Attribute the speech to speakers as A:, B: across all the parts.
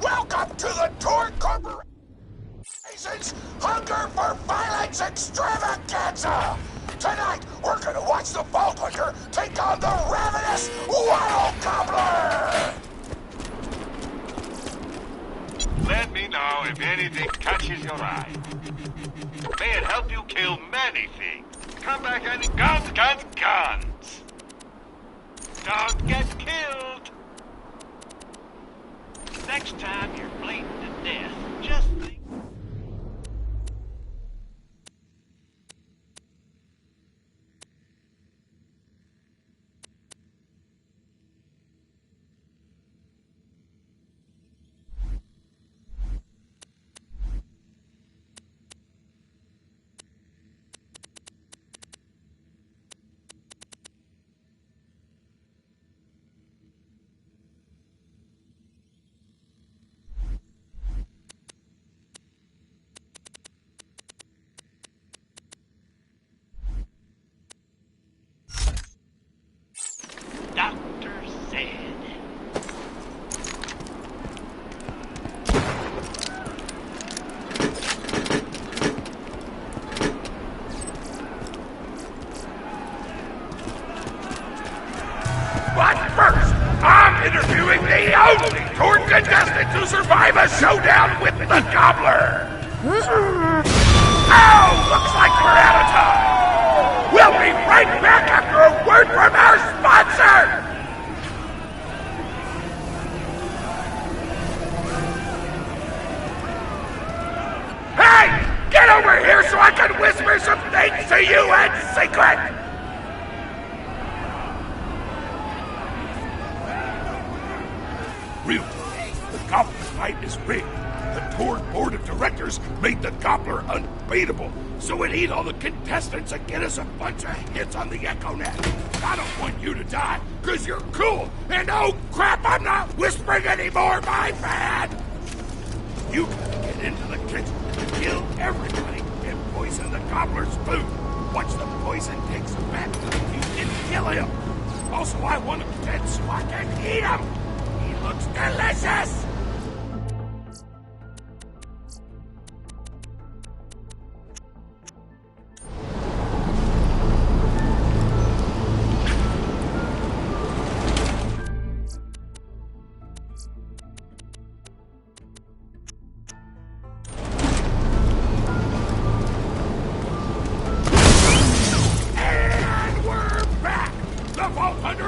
A: Welcome to the Tour Corporation's Hunger for Violence Extravaganza! Tonight, we're gonna watch the Vault Hunter take on the ravenous Wild Gobbler!
B: Let me know if anything catches your eye. May it help you kill many things. Come back and guns, guns, guns! Don't get killed! Next time you're bleeding to death, just think... Doctor said.
A: But first, I'm interviewing the only tour contestant to survive a showdown with the Gobbler! Oh, looks like we're out of time! We'll be right back after a word from our sponsor! Hey! Get over here so I can whisper some things to you in secret! Real talk, the Gobbler fight is rigged. The tour board of directors made the Gobbler unbeatable, so it eat all the contestants and get us a bunch of hits on the EchoNet. I don't want you to die, cause you're cool, and oh crap, I'm not whispering anymore, my man! You gotta get into the kitchen and kill everybody and poison the Gobbler's food. Once the poison takes effect, you can kill him. Also, I want him dead so I can eat him! He looks delicious!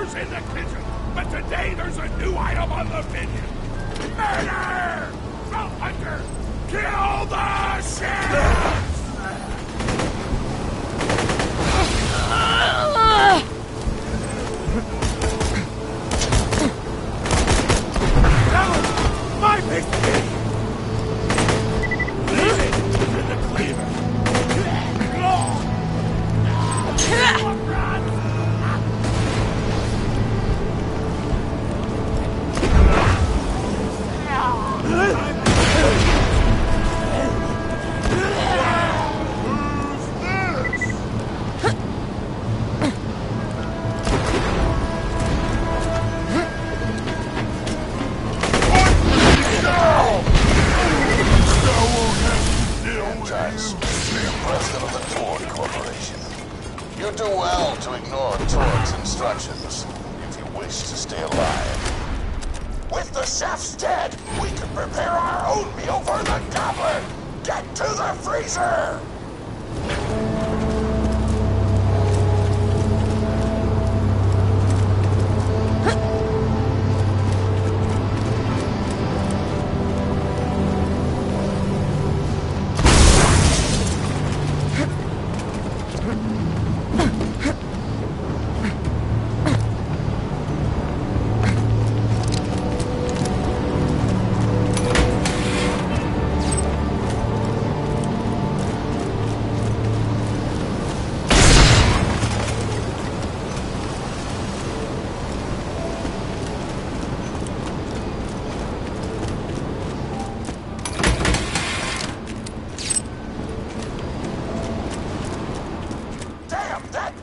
A: In the kitchen, but today there's a new item on the menu. Murder! Vault Hunter, kill the sheriff! That was my mistake! Leave it to the cleaver! to stay alive. With the chefs dead, we can prepare our own meal for the gobbler! Get to the freezer!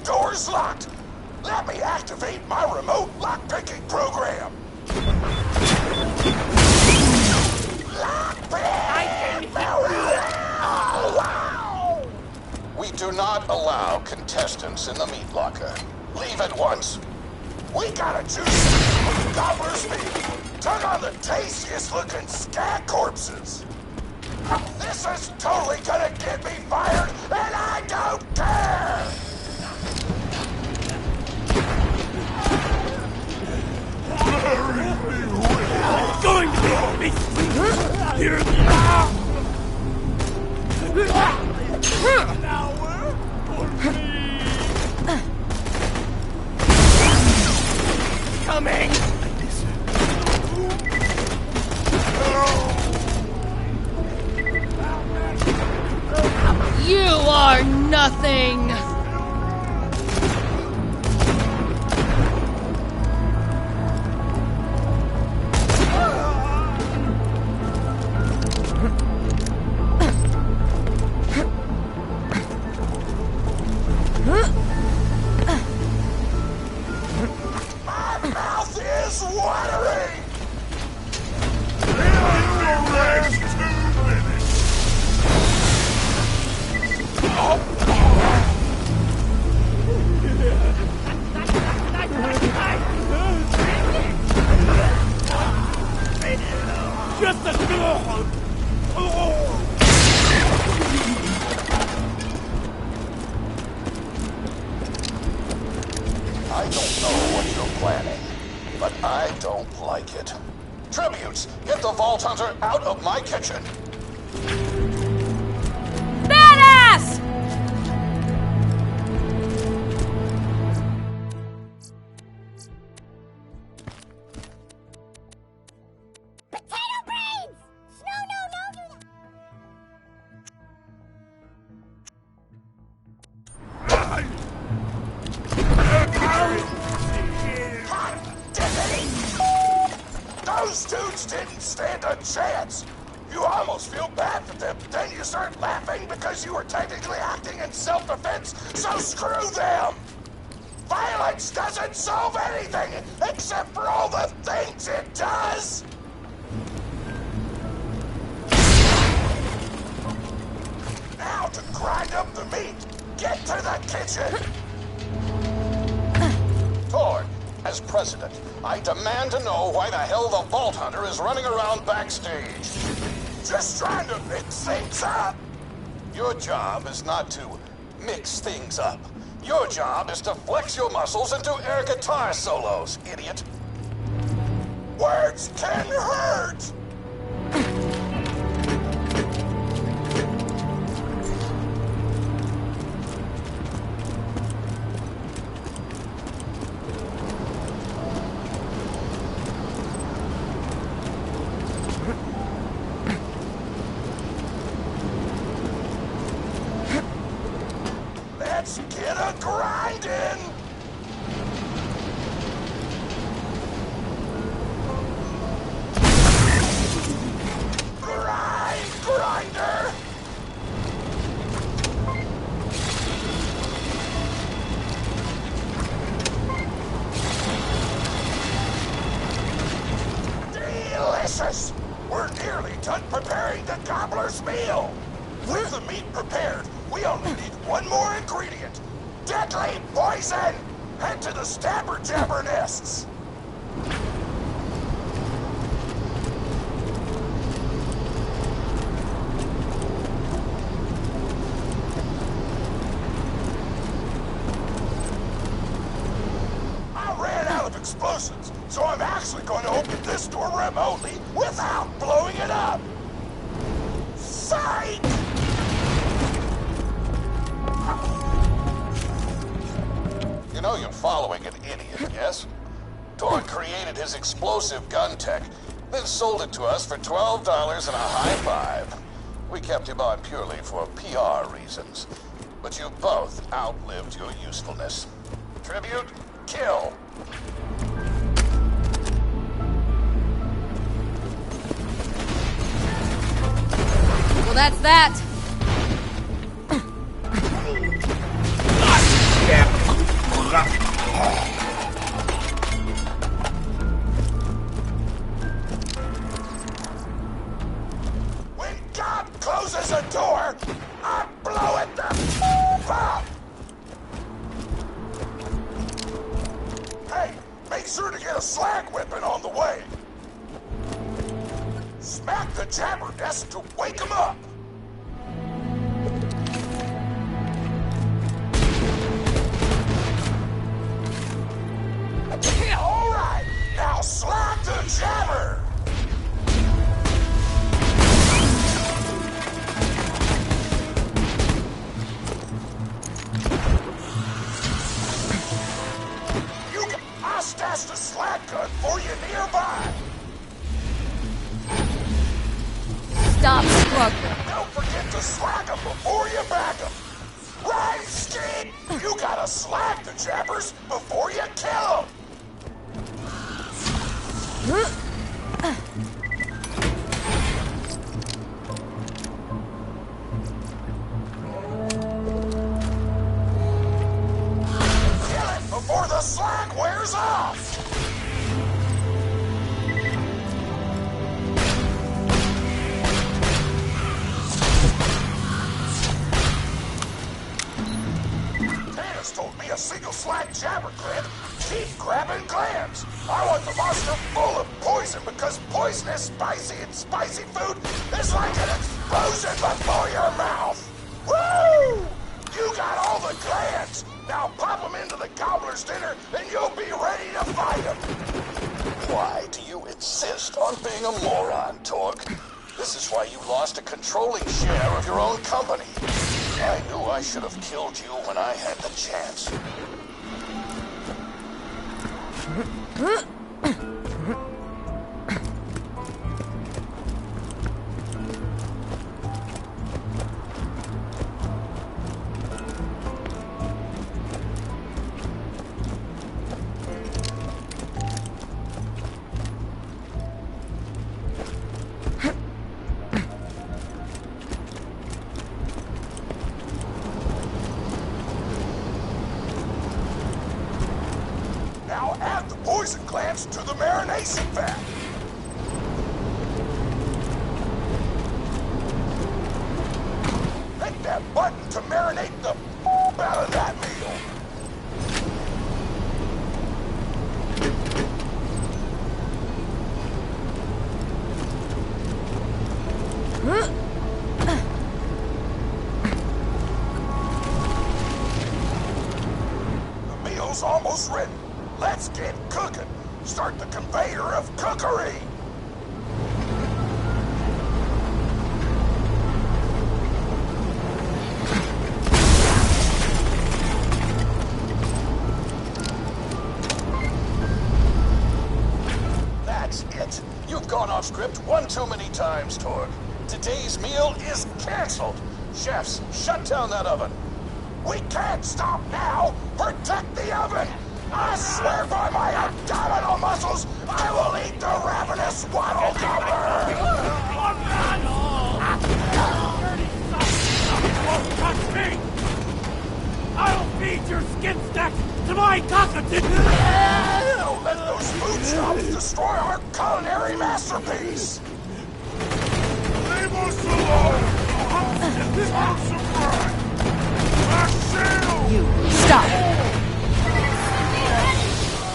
A: Door's locked! Let me activate my remote lockpicking program! Lockpick! Wow! We do not allow contestants in the meat locker. Leave at once. We gotta choose gobbler's meat. Turn on the tastiest looking scat corpses. This is totally gonna get me fired, and I don't care!
C: It's going to be a beast! Here coming!
D: You are nothing!
A: My mouth is watering!
C: Just a dog!
A: I don't know what you're planning, but I don't like it. Tributes, get the Vault Hunter out of my kitchen!
D: Badass!
E: Potato brains! No.
A: Those dudes didn't stand a chance! You almost feel bad for them, then you start laughing because you were technically acting in self-defense, so screw them! Violence doesn't solve anything except for all the things it does! Now to grind up the meat, get to the kitchen! Torg, as president, I demand to know why the hell the Vault Hunter is running around backstage. Just trying to mix things up. Your job is not to mix things up. Your job is to flex your muscles and do air guitar solos, idiot. Words can hurt! Let's get a grindin'! Grinder! Delicious! We're nearly done preparing the gobbler's meal! With the meat prepared, we only need one more ingredient. Deadly poison! Head to the stabber jabber nests! explosives, so I'm actually going to open this door remotely without blowing it up. Psych! You know you're following an idiot, yes? Torg created his explosive gun tech, then sold it to us for $12 and a high five. We kept him on purely for PR reasons. But you both outlived your usefulness. Tribute, kill.
D: Well, that's that.
A: When God closes a door, I blow it the up. Hey, make sure to get a slag whipping on the way. Smack the jabber desk to wake him up. All right, now slag the jabber. I stashed a slag gun for you nearby.
D: Stop struggling.
A: Don't forget to slag them before you back them. Right, Ski? You gotta slag the jabbers before you kill them. Kill it before the slag wears off. Told me a single slag jabber grip keep grabbing glands. I want the monster full of poison because poison is spicy and spicy food is like an explosion before your mouth. Woo! You got all the glands. Now pop them into the gobbler's dinner and you'll be ready to fight them. Why do you insist on being a moron, Torg? This is why you lost a controlling share of your own company. I knew I should have killed you when I had the chance. Now add the poison glands to the marination vat. Hit that button to marinate the out of that meal. The meal's almost ready. Let's get cooking. Start the conveyor of cookery. That's it. You've gone off script one too many times, Torg. Today's meal is canceled. Chefs, shut down that oven. We can't stop now. Protect the oven. I swear by my abdominal muscles, I will eat the ravenous waddle gobbler!
C: Won't touch me! I'll feed your skin stacks to my cockatoo!
A: Don't let those food shops destroy our culinary masterpiece!
C: Leave us alone! I'm surprised!
D: You stop.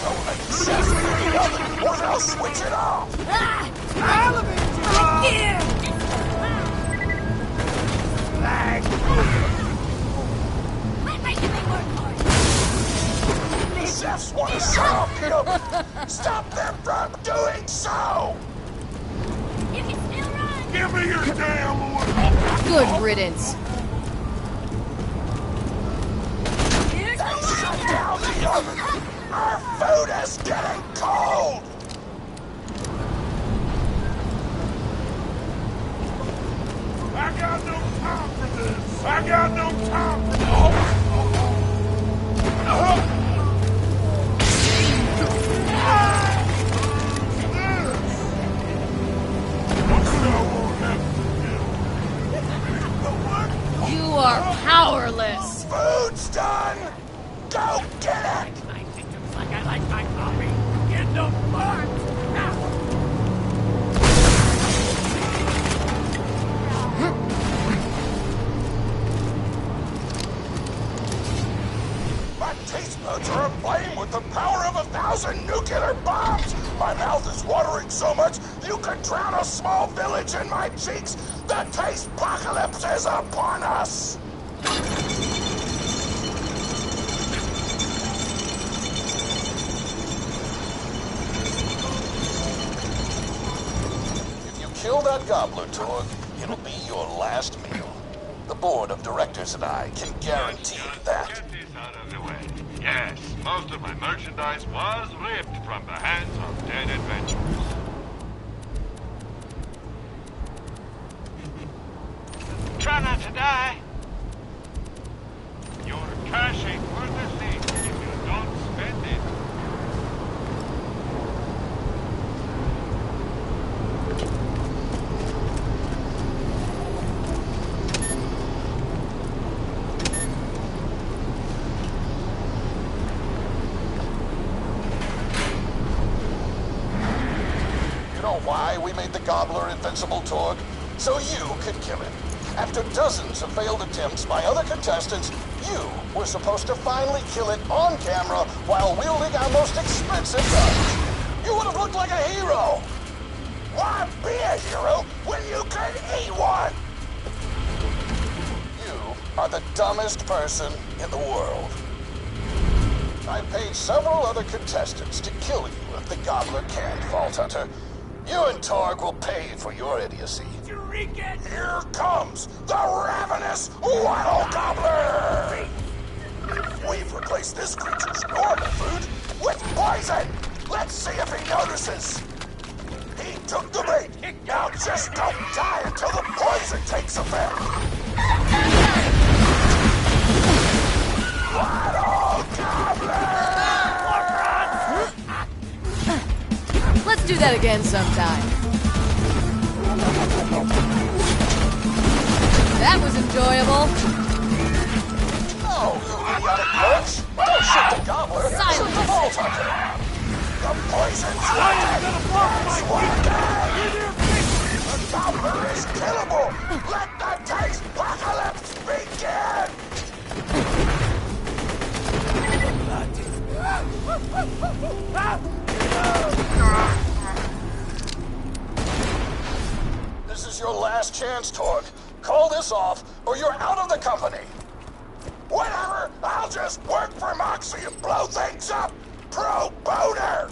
A: Don't let the chefs in the oven, or they'll switch it off!
E: Quit making me work for it.
A: The chefs want to shut off the oven! Stop them from doing so!
E: You can still run!
A: Give me your damn weapon!
D: Good riddance.
E: Here's the
A: Shut down the oven! Our food is getting cold! I got no time for this! I got no time for this!
D: You are powerless.
A: Food's done! Go get it!
C: I think it's like I like my coffee in the butt!
A: My taste buds are aflame with the power of 1,000 nuclear bombs! My mouth is watering so much you could drown a small village in my cheeks! The taste apocalypse is upon us!
F: If you kill that gobbler, Torg, it'll be your last meal. The board of directors and I can guarantee that.
B: Get this out of the way. Yes, most of my merchandise was ripped from the hands of dead adventurers. Try not to die. Your cash ain't worth a thing if you don't spend it.
F: You know why we made the gobbler invincible, Torg? So you could kill him. After dozens of failed attempts by other contestants, you were supposed to finally kill it on camera while wielding our most expensive gun. You would have looked like a hero.
A: Why be a hero when you could eat one?
F: You are the dumbest person in the world. I paid several other contestants to kill you if the gobbler can't, Vault Hunter. You and Torg will pay for your idiocy.
A: Here comes the ravenous Waddle Gobbler! We've replaced this creature's normal food with poison! Let's see if he notices! He took the bait! Now just don't die until the poison takes effect! Waddle Gobbler!
D: Let's do that again sometime. That was enjoyable.
F: Oh, you idiotic bitch! Don't shoot the gobbler!
D: Silence.
F: Shoot the Vault Hunter!
A: The poison's working! It's working! The gobbler is killable! Let the taste apocalypse begin!
F: This is your last chance, Torg. Call this off, or you're out of the company.
A: Whatever! I'll just work for Moxie and blow things up! Pro boner!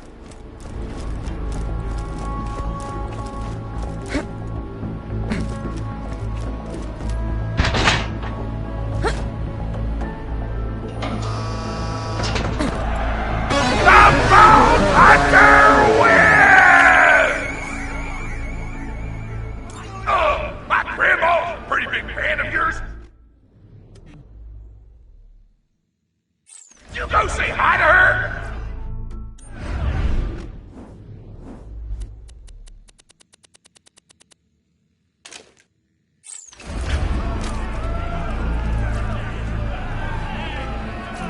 A: My grandma's a pretty big fan of yours. You go say hi to her!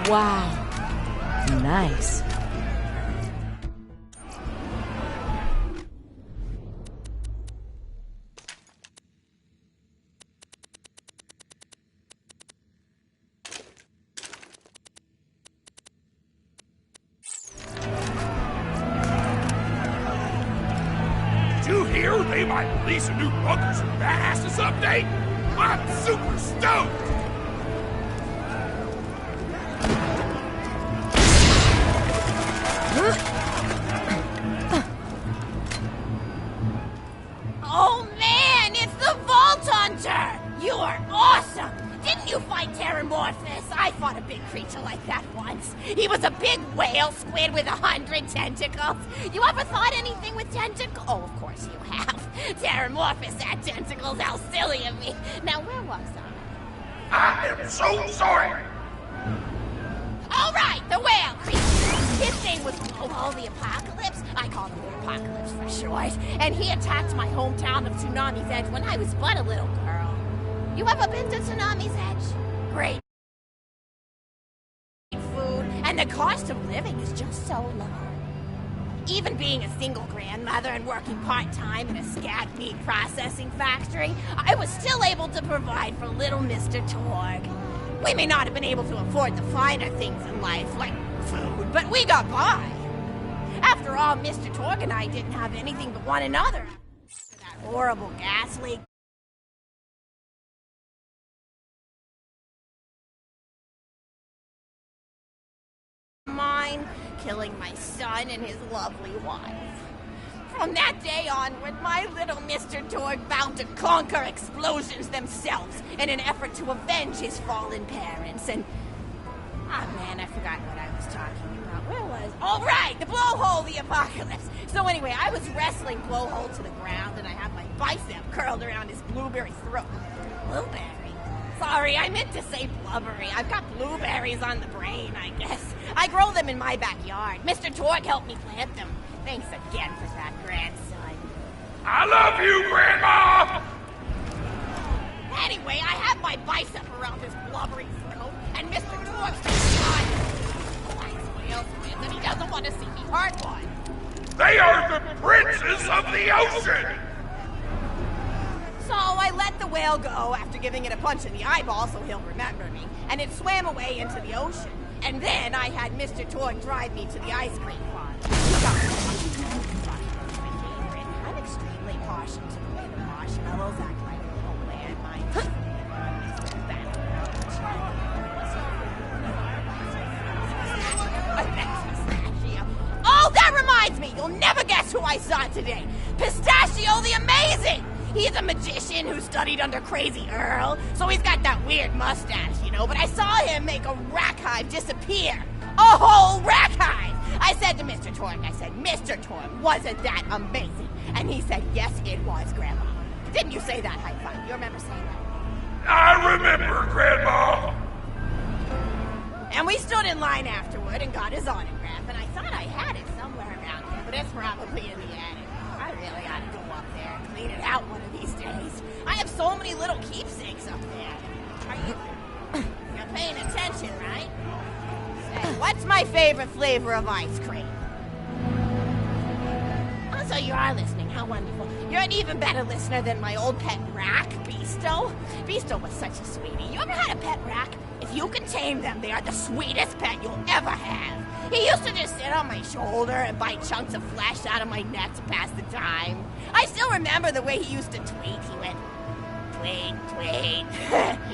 D: Wow. Nice.
A: Did you hear they might release a new Bunkers and Badasses update? I'm super stoked!
E: You are awesome! Didn't you fight Terramorphous? I fought a big creature like that once. He was a big whale squid with 100 tentacles. You ever thought anything with tentacles? Oh, of course you have. Terramorphous had tentacles. How silly of me. Now, where was I?
A: I am so sorry.
E: All right, the whale creature. His name was Ohhhh the Apocalypse. I called him the Apocalypse for short. And he attacked my hometown of Tsunami's Edge when I was but a little girl. You ever been to Tsunami's Edge? Great food, and the cost of living is just so low. Even being a single grandmother and working part-time in a scat meat processing factory, I was still able to provide for little Mr. Torg. We may not have been able to afford the finer things in life, like food, but we got by. After all, Mr. Torg and I didn't have anything but one another. That horrible gas leak. Mine, killing my son and his lovely wife. From that day onward, my little Mr. Torg vowed to conquer explosions themselves in an effort to avenge his fallen parents. And oh man, I forgot what I was talking about. Where was? Oh right, the Blowhole, the Apocalypse. So anyway, I was wrestling Blowhole to the ground, and I had my bicep curled around his blueberry throat. Blueberry? Sorry, I meant to say blubbery. I've got blueberries on the brain, I guess. I grow them in my backyard. Mr. Torg helped me plant them. Thanks again for that, grandson.
A: I love you, Grandma!
E: Anyway, I have my bicep around his blubbery throat, and Mr. Torg's and he doesn't want to see me hurt one.
A: They are the princes of the ocean!
E: So I let the whale go after giving it a punch in the eyeball so he'll remember me, and it swam away into the ocean. And then I had Mr. Torg drive me to the ice cream farm. I'm extremely partial to the way the marshmallows act like little landmines. Oh, that reminds me! You'll never guess who I saw today! Pistachio the Amazing! He's a magician who studied under Crazy Earl, so he's got that weird mustache, you know, but I saw him make a rack hive disappear. A whole rack hive! I said to Mr. Torg, Mr. Torg, wasn't that amazing? And he said, yes, it was, Grandma. Didn't you say that, High Five? You remember saying that?
A: I remember, Grandma!
E: And we stood in line afterward and got his autograph, and I thought I had it somewhere around here, but it's probably in the attic. I really ought to go up there and clean it out one of these days. I have so many little keepsakes up there. You're paying attention, right? Say, what's my favorite flavor of ice cream? Oh, so you are listening. How wonderful. You're an even better listener than my old pet rack, Beasto. Beasto was such a sweetie. You ever had a pet rack? If you can tame them, they are the sweetest pet you'll ever have. He used to just sit on my shoulder and bite chunks of flesh out of my neck to pass the time. I still remember the way he used to tweet. He went, tweet, tweet.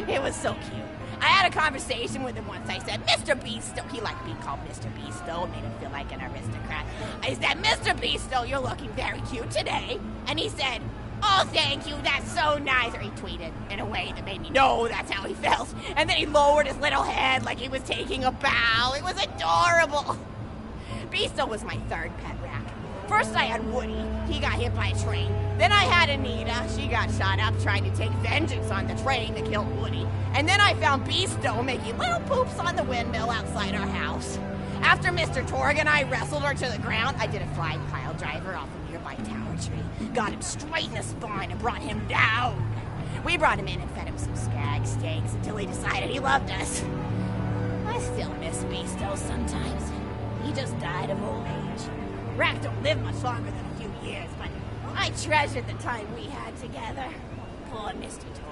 E: It was so cute. I had a conversation with him once. I said, Mr. Beasto. He liked being called Mr. Beasto. It made him feel like an aristocrat. I said, Mr. Beasto, you're looking very cute today. And he said, oh, thank you, that's so nice. Or he tweeted in a way that made me know that's how he felt. And then he lowered his little head like he was taking a bow. It was adorable. Beasto was my third pet rack. First I had Woody. He got hit by a train. Then I had Anita. She got shot up trying to take vengeance on the train that killed Woody. And then I found Beasto making little poops on the windmill outside our house. After Mr. Torg and I wrestled her to the ground, I did a flying pile driver off a nearby tower tree, got him straight in the spine and brought him down. We brought him in and fed him some skag steaks until he decided he loved us. I still miss Beasto sometimes. He just died of old age. Rack don't live much longer than a few years, but I treasured the time we had together. Poor Mr. Torg.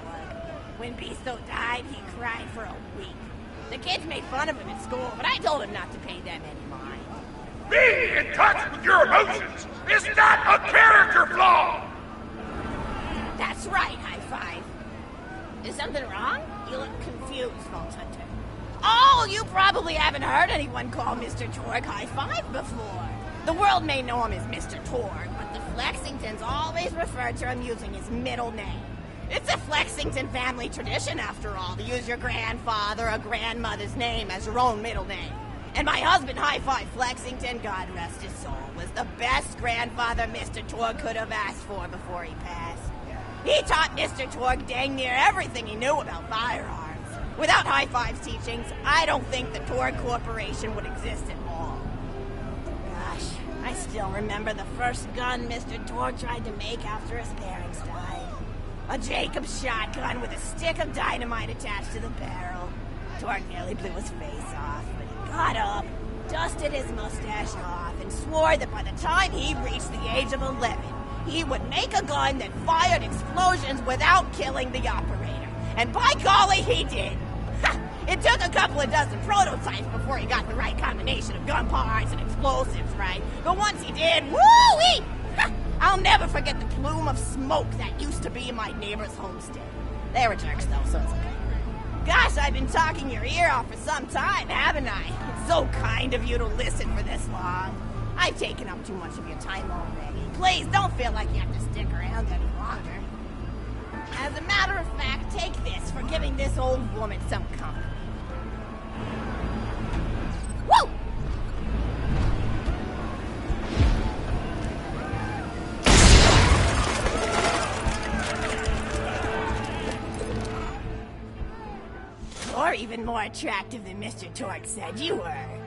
E: When Beasto died, he cried for a week. The kids made fun of him at school, but I told him not to pay them any mind.
A: Being in touch with your emotions is not a character flaw!
E: That's right, High Five. Is something wrong? You look confused, Vault Hunter. Oh, you probably haven't heard anyone call Mr. Torg High Five before. The world may know him as Mr. Torg, but the Flexingtons always refer to him using his middle name. It's a Flexington family tradition, after all, to use your grandfather or grandmother's name as your own middle name. And my husband, High Five Flexington, God rest his soul, was the best grandfather Mr. Torg could have asked for before he passed. He taught Mr. Torg dang near everything he knew about firearms. Without High Five's teachings, I don't think the Torg Corporation would exist at all. Gosh, I still remember the first gun Mr. Torg tried to make after his parents died. A Jacobs shotgun with a stick of dynamite attached to the barrel. Torg nearly blew his face off, but he got up, dusted his mustache off, and swore that by the time he reached the age of 11, he would make a gun that fired explosions without killing the operator. And by golly, he did. It took a couple of dozen prototypes before he got the right combination of gun parts and explosives right. But once he did, woo-wee! I'll never forget the plume of smoke that used to be in my neighbor's homestead. They were jerks, though, so it's okay. Gosh, I've been talking your ear off for some time, haven't I? It's so kind of you to listen for this long. I've taken up too much of your time already. Please don't feel like you have to stick around any longer. As a matter of fact, take this for giving this old woman some company. Woo! You're even more attractive than Mr. Torg said you were.